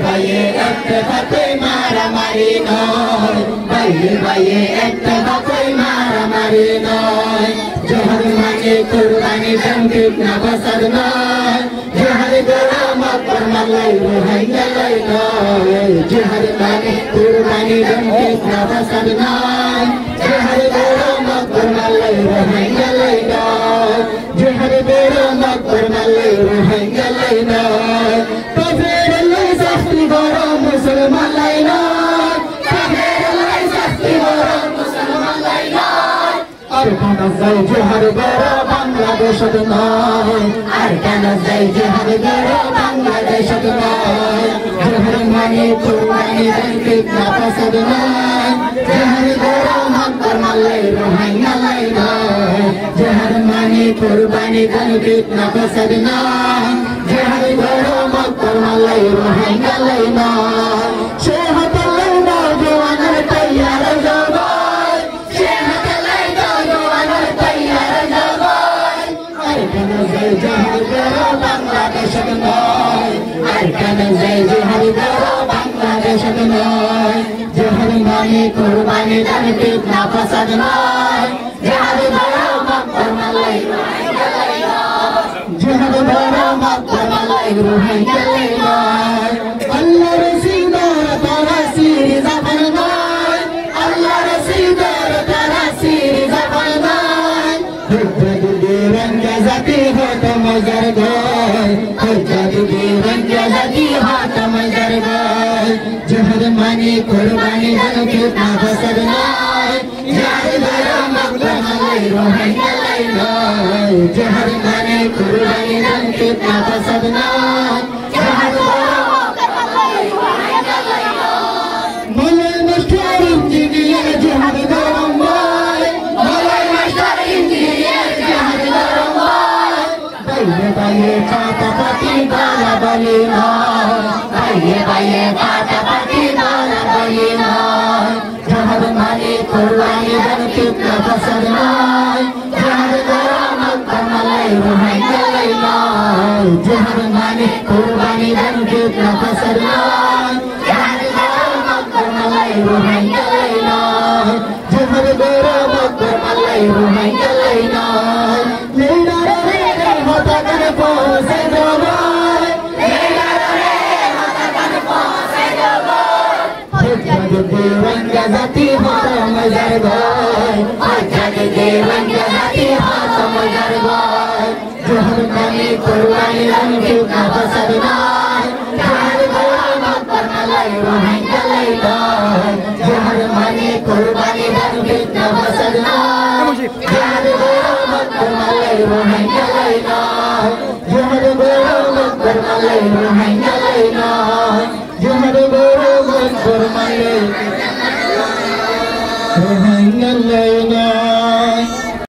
ভাইয়ে একটা হাতে মারামারি নয়, ভাইয়ে একটা হাতে মারামারি নয়। জোহার মানে কুরবানি দেন ঠিক না বসাদ নয়, জোহার গোড়া মাকর মালাই রোহাই গেলাই নয়। জোহার মানে কুরবানি দেন ঠিক না বসাদ নয়, জোহার গোড়া মাকর মালাই রোহাই গেলাই নয়। জোহার গোড়া মাকর মালাই রোহাই গেলাই নয়। মুসলমান লাই নয়, মুসলমান লাই নয়। আর কেন যাই জোহার গড় বাংলাদেশ নয়, আর কেন যাই জোহার গড় বাংলাদেশ নয়। জোহার মানে কুরবানি দেন ঠিক না পছন্দ নয়, জোহার গড় মাকর মালাই রোহাই গেলাই নয়। জোহার মানে কুরবানি দেন ঠিক না পছন্দ নয়, জোহার গড় মাকর মালাই রোহাই গেলাই নয়। বাংলাদেশ নয়, আর কেন যাই জোহার গড় বাংলাদেশ নয়। জোহার মানে কুরবানি দেন ঠিক না পছন্দ নয়, জোহার গড় মাকর মালাই রোহাই গেলাই নয়। জোহার গড় মাকর মালাই রোহাই গেলাই নয়। আল্লাহ রসিদার তারা সির জাফর নয়, আল্লাহ রসিদার তারা সির জাফর নয়। জাতি হত মজার গয়, যদি রঙ্গে জাতি হত মজার গয়। জোহার মানে কুরবানি দেন ঠিক না পছন্দ নয়, জোহার গড় মাকর মালাই রোহাই গেলাই নয়। জোহার মানে কুরবানি দেন ঠিক না পছন্দ নয়, জোহার গড় মাকর মালাই রোহাই গেলাই নয়। মলাই মাস্টার ইঞ্জিনিয়ার জোহার গড় ময়, মলাই মাস্টার ইঞ্জিনিয়ার জোহার গড় ময়। ভাইয়ে পাতা পাতি বালা বলি নয়, ভাইয়ে পাতা পাতি বালা বলি নয়। জোহার মানে কুরবানি দেন ঠিক না পছন্দ নয়, জোহার গড় মাকর মালাই রোহাই গেলাই নয়। জোহার মানে কুরবানি দেন ঠিক না পছন্দ নয়, জোহার গড় মাকর মালাই রোহাই গেলাই নয়। জোহার গড় মাকর মালাই রোহাই গেলাই নয়। জাতি হত মজার গয়, যদি রঙ্গে জাতি হত মজার গয়। জোহার মানে কুরবানি দেন ঠিক না পছন্দ নয়, জোহার গড় মাকর মালাই রোহাই গেলাই নয়। জোহার মানে কুরবানি দেন ঠিক না পছন্দ নয়, জোহার গড় মাকর মালাই রোহাই গেলাই নয়। জোহার গড় মাকর মালাই রোহাই গেলাই নয়। জোহার গড় মাকর মালাই রোহাই গেলাই।